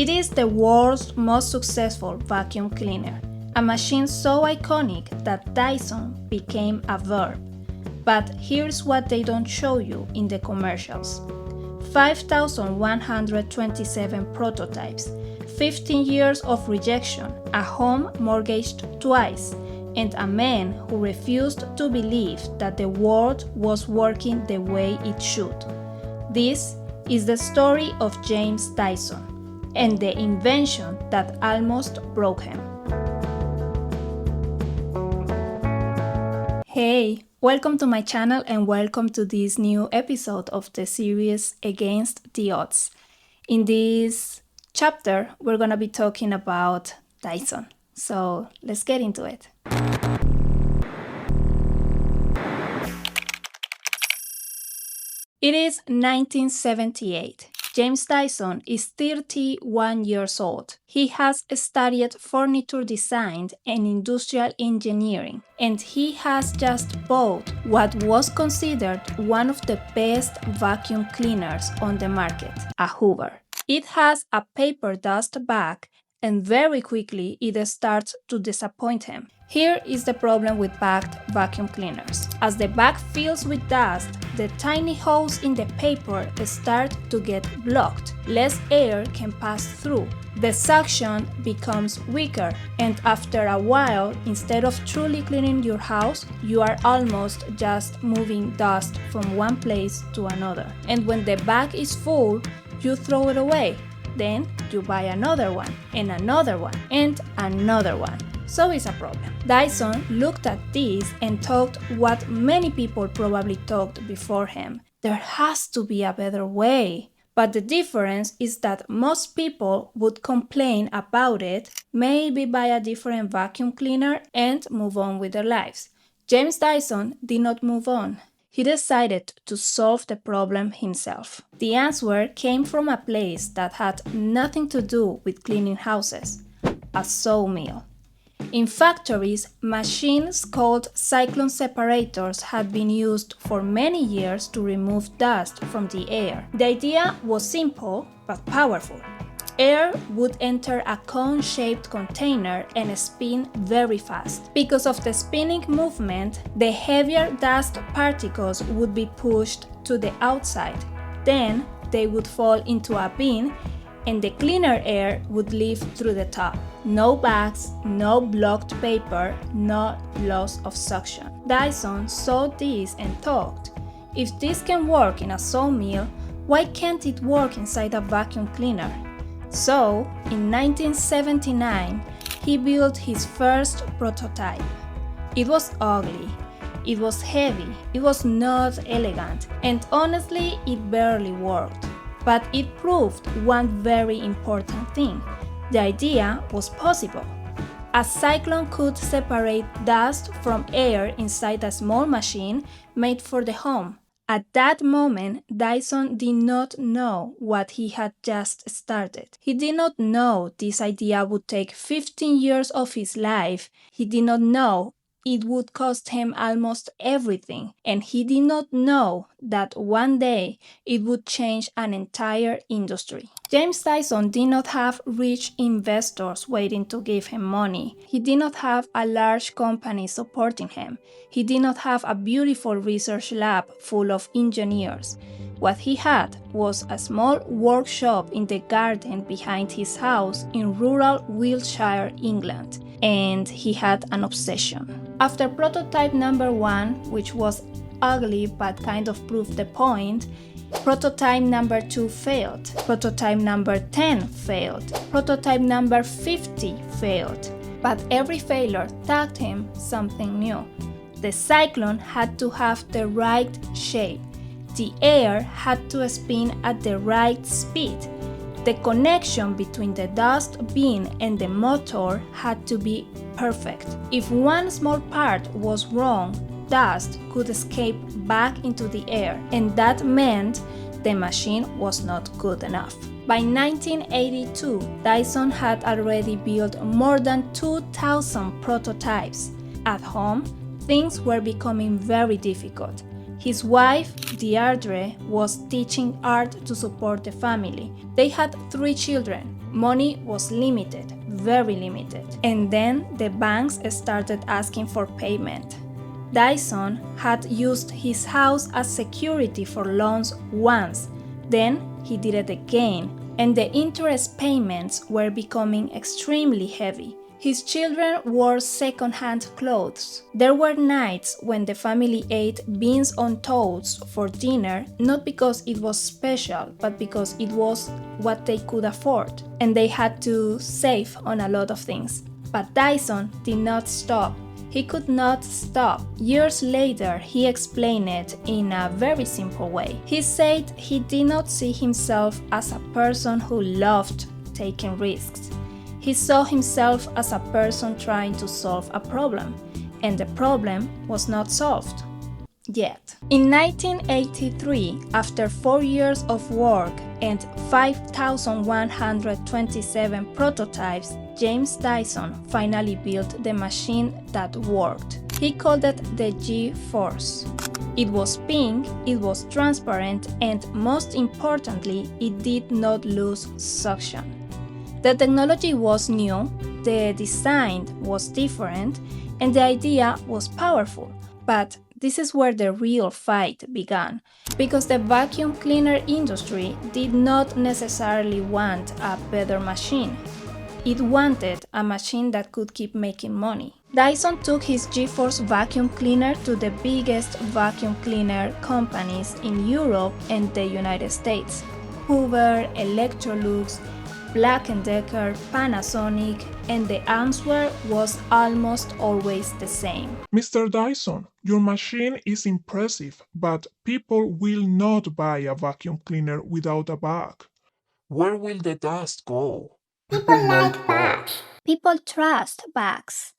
It is the world's most successful vacuum cleaner, a machine so iconic that Dyson became a verb. But here's what they don't show you in the commercials. 5,127 prototypes, 15 years of rejection, a home mortgaged twice, and a man who refused to believe that the world was working the way it should. This is the story of James Dyson and the invention that almost broke him. Hey, welcome to my channel and welcome to this new episode of the series Against the Odds. In this chapter, we're gonna be talking about Dyson. So let's get into it. It is 1978. James Dyson is 31 years old. He has studied furniture design and industrial engineering, and he has just bought what was considered one of the best vacuum cleaners on the market, a Hoover. It has a paper dust bag, and very quickly it starts to disappoint him. Here is the problem with bagged vacuum cleaners. As the bag fills with dust, the tiny holes in the paper start to get blocked. Less air can pass through. The suction becomes weaker, and after a while, instead of truly cleaning your house, you are almost just moving dust from one place to another. And when the bag is full, you throw it away. Then you buy another one, and another one, and another one. So it's a problem. Dyson looked at this and thought what many people probably thought before him. There has to be a better way. But the difference is that most people would complain about it, maybe buy a different vacuum cleaner, and move on with their lives. James Dyson did not move on. He decided to solve the problem himself. The answer came from a place that had nothing to do with cleaning houses, a sawmill. In factories, machines called cyclone separators had been used for many years to remove dust from the air. The idea was simple but powerful. Air would enter a cone-shaped container and spin very fast. Because of the spinning movement, the heavier dust particles would be pushed to the outside. Then they would fall into a bin and the cleaner air would leave through the top. No bags, no blocked paper, no loss of suction. Dyson saw this and thought, if this can work in a sawmill, why can't it work inside a vacuum cleaner? So, in 1979, he built his first prototype. It was ugly, it was heavy, it was not elegant, and honestly, it barely worked. But it proved one very important thing. The idea was possible. A cyclone could separate dust from air inside a small machine made for the home. At that moment, Dyson did not know what he had just started. He did not know this idea would take 15 years of his life. He did not know it would cost him almost everything, and he did not know that one day it would change an entire industry. James Dyson did not have rich investors waiting to give him money. He did not have a large company supporting him. He did not have a beautiful research lab full of engineers. What he had was a small workshop in the garden behind his house in rural Wiltshire, England, and he had an obsession. After prototype number 1, which was ugly but kind of proved the point, prototype number 2 failed, prototype number 10 failed, prototype number 50 failed. But every failure taught him something new. The cyclone had to have the right shape. The air had to spin at the right speed. The connection between the dust bin and the motor had to be perfect. If one small part was wrong, dust could escape back into the air, and that meant the machine was not good enough. By 1982, Dyson had already built more than 2,000 prototypes. At home, things were becoming very difficult. His wife, Deirdre, was teaching art to support the family. They had 3 children, Money was limited, very limited. And then the banks started asking for payment. Dyson had used his house as security for loans once, then he did it again, and the interest payments were becoming extremely heavy. His children wore second-hand clothes. There were nights when the family ate beans on toast for dinner, not because it was special, but because it was what they could afford, and they had to save on a lot of things. But Dyson did not stop. He could not stop. Years later, he explained it in a very simple way. He said he did not see himself as a person who loved taking risks. He saw himself as a person trying to solve a problem, and the problem was not solved yet. In 1983, after 4 years of work and 5,127 prototypes, James Dyson finally built the machine that worked. He called it the G-Force. It was pink, it was transparent, and most importantly, it did not lose suction. The technology was new, the design was different, and the idea was powerful. But this is where the real fight began, because the vacuum cleaner industry did not necessarily want a better machine. It wanted a machine that could keep making money. Dyson took his G-Force vacuum cleaner to the biggest vacuum cleaner companies in Europe and the United States: Hoover, Electrolux, Black & Decker, Panasonic, and the answer was almost always the same. Mr. Dyson, your machine is impressive, but people will not buy a vacuum cleaner without a bag. Where will the dust go? People like bags. People trust bags.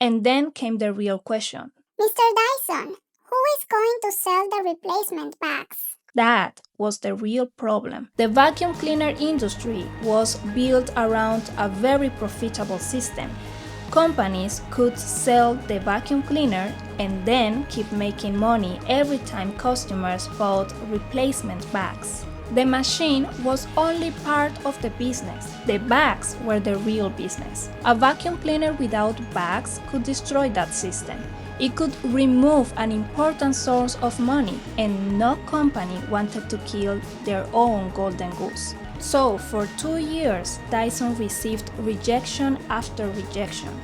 And then came the real question. Mr. Dyson, who is going to sell the replacement bags? That was the real problem. The vacuum cleaner industry was built around a very profitable system. Companies could sell the vacuum cleaner and then keep making money every time customers bought replacement bags. The machine was only part of the business. The bags were the real business. A vacuum cleaner without bags could destroy that system. It could remove an important source of money, and no company wanted to kill their own golden goose. So, for 2 years, Dyson received rejection after rejection.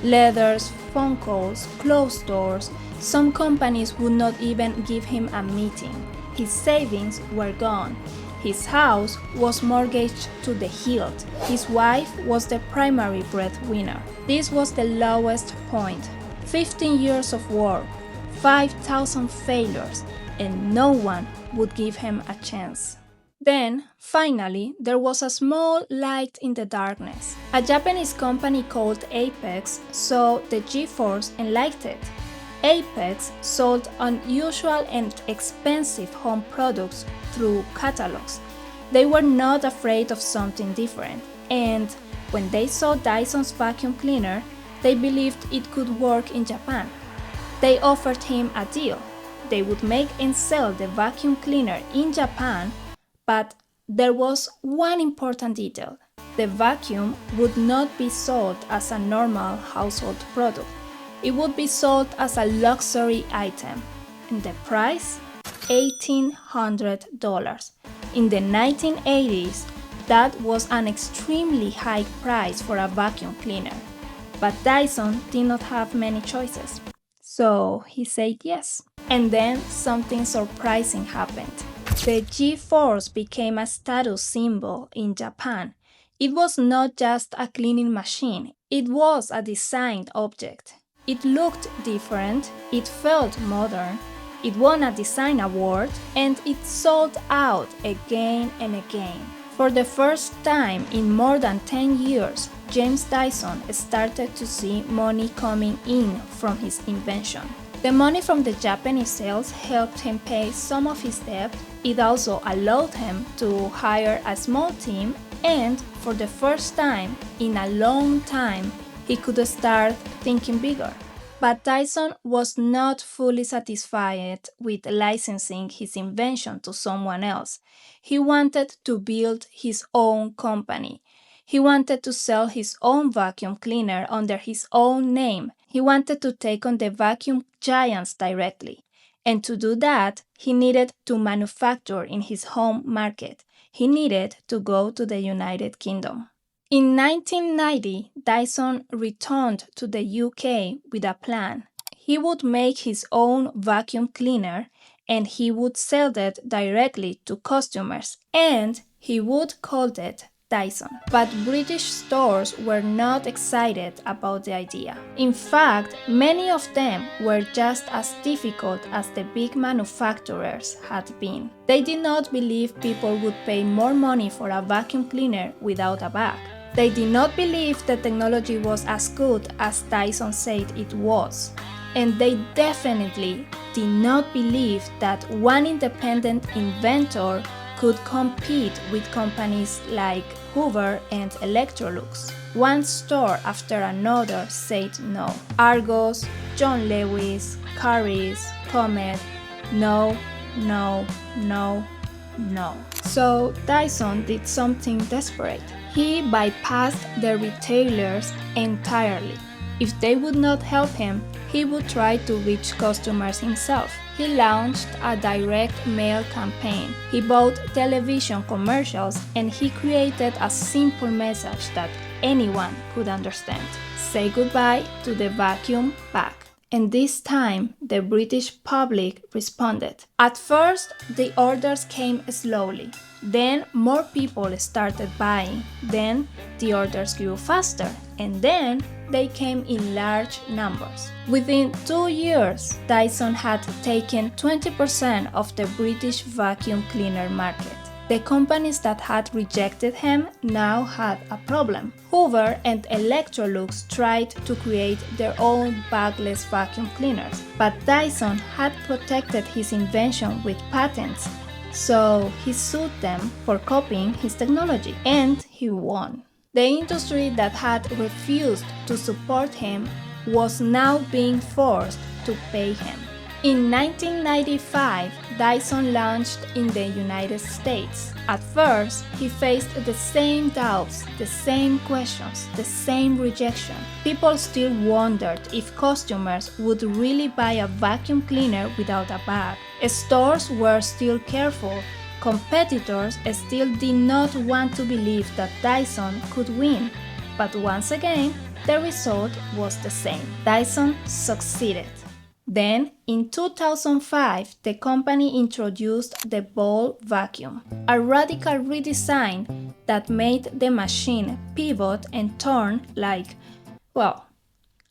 Letters, phone calls, closed doors. Some companies would not even give him a meeting. His savings were gone. His house was mortgaged to the hilt. His wife was the primary breadwinner. This was the lowest point. 15 years of work, 5,000 failures, and no one would give him a chance. Then, finally, there was a small light in the darkness. A Japanese company called Apex saw the G-Force and liked it. Apex sold unusual and expensive home products through catalogs. They were not afraid of something different, and when they saw Dyson's vacuum cleaner, they believed it could work in Japan. They offered him a deal. They would make and sell the vacuum cleaner in Japan, but there was one important detail. The vacuum would not be sold as a normal household product. It would be sold as a luxury item. And the price? $1,800. In the 1980s, that was an extremely high price for a vacuum cleaner. But Dyson did not have many choices. So he said yes. And then something surprising happened. The G-Force became a status symbol in Japan. It was not just a cleaning machine, it was a designed object. It looked different, it felt modern, it won a design award, and it sold out again and again. For the first time in more than 10 years, James Dyson started to see money coming in from his invention. The money from the Japanese sales helped him pay some of his debt. It also allowed him to hire a small team, and for the first time in a long time, he could start thinking bigger. But Dyson was not fully satisfied with licensing his invention to someone else. He wanted to build his own company. He wanted to sell his own vacuum cleaner under his own name. He wanted to take on the vacuum giants directly. And to do that, he needed to manufacture in his home market. He needed to go to the United Kingdom. In 1990, Dyson returned to the UK with a plan. He would make his own vacuum cleaner and he would sell it directly to customers and he would call it Dyson. But British stores were not excited about the idea. In fact, many of them were just as difficult as the big manufacturers had been. They did not believe people would pay more money for a vacuum cleaner without a bag. They did not believe the technology was as good as Dyson said it was. And they definitely did not believe that one independent inventor could compete with companies like Hoover and Electrolux. One store after another said no. Argos, John Lewis, Currys, Comet, no, no, no, no. So Dyson did something desperate. He bypassed the retailers entirely. If they would not help him, he would try to reach customers himself. He launched a direct mail campaign. He bought television commercials and he created a simple message that anyone could understand. Say goodbye to the vacuum bag. And this time, the British public responded. At first, the orders came slowly. Then more people started buying. Then the orders grew faster. And then they came in large numbers. Within 2 years, Dyson had taken 20% of the British vacuum cleaner market. The companies that had rejected him now had a problem. Hoover and Electrolux tried to create their own bagless vacuum cleaners, but Dyson had protected his invention with patents, so he sued them for copying his technology, and he won. The industry that had refused to support him was now being forced to pay him. In 1995, Dyson launched in the United States. At first, he faced the same doubts, the same questions, the same rejection. People still wondered if customers would really buy a vacuum cleaner without a bag. Stores were still careful. Competitors still did not want to believe that Dyson could win. But once again, the result was the same. Dyson succeeded. Then, in 2005, the company introduced the ball vacuum, a radical redesign that made the machine pivot and turn like, well,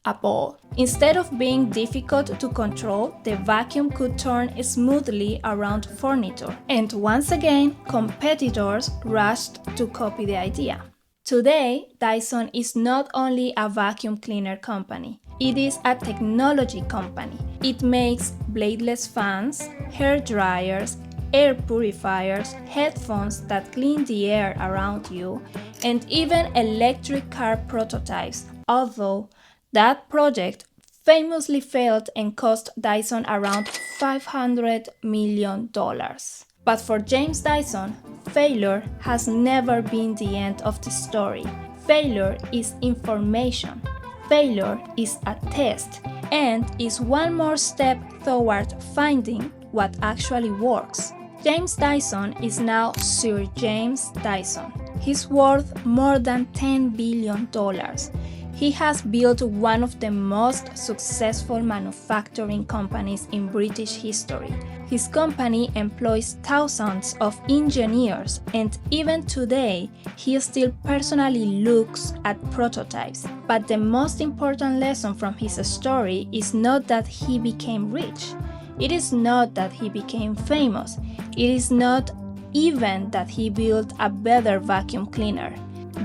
a ball. Instead of being difficult to control, the vacuum could turn smoothly around furniture. And once again, competitors rushed to copy the idea. Today, Dyson is not only a vacuum cleaner company, it is a technology company. It makes bladeless fans, hair dryers, air purifiers, headphones that clean the air around you, and even electric car prototypes, although that project famously failed and cost Dyson around $500 million. But for James Dyson, failure has never been the end of the story. Failure is information. Failure is a test and is one more step toward finding what actually works. James Dyson is now Sir James Dyson. He's worth more than $10 billion. He has built one of the most successful manufacturing companies in British history. His company employs thousands of engineers, and even today, he still personally looks at prototypes. But the most important lesson from his story is not that he became rich. It is not that he became famous. It is not even that he built a better vacuum cleaner.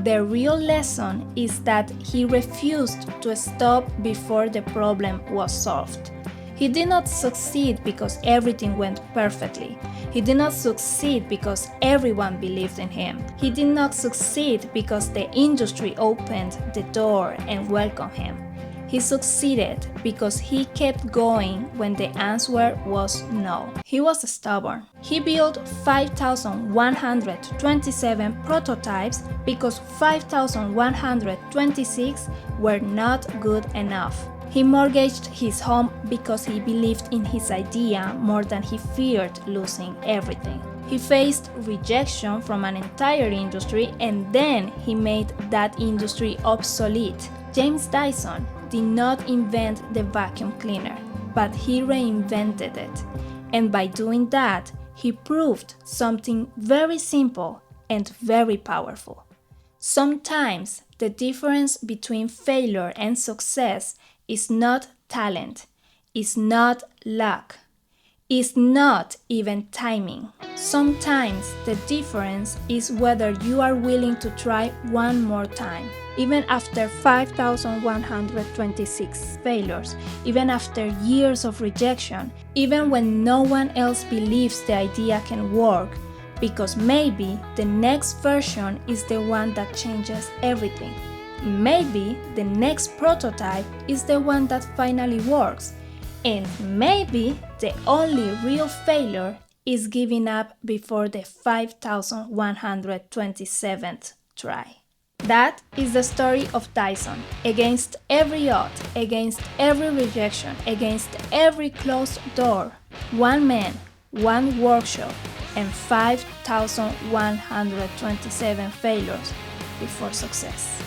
The real lesson is that he refused to stop before the problem was solved. He did not succeed because everything went perfectly. He did not succeed because everyone believed in him. He did not succeed because the industry opened the door and welcomed him. He succeeded because he kept going when the answer was no. He was stubborn. He built 5,127 prototypes because 5,126 were not good enough. He mortgaged his home because he believed in his idea more than he feared losing everything. He faced rejection from an entire industry and then he made that industry obsolete. James Dyson did not invent the vacuum cleaner, but he reinvented it. And by doing that, he proved something very simple and very powerful. Sometimes the difference between failure and success is not talent, is not luck, is not even timing. Sometimes the difference is whether you are willing to try one more time. Even after 5,126 failures, even after years of rejection, even when no one else believes the idea can work, because maybe the next version is the one that changes everything. Maybe the next prototype is the one that finally works. And maybe the only real failure is giving up before the 5,127th try. That is the story of Dyson. Against every odd, against every rejection, against every closed door, one man, one workshop, and 5,127 failures before success.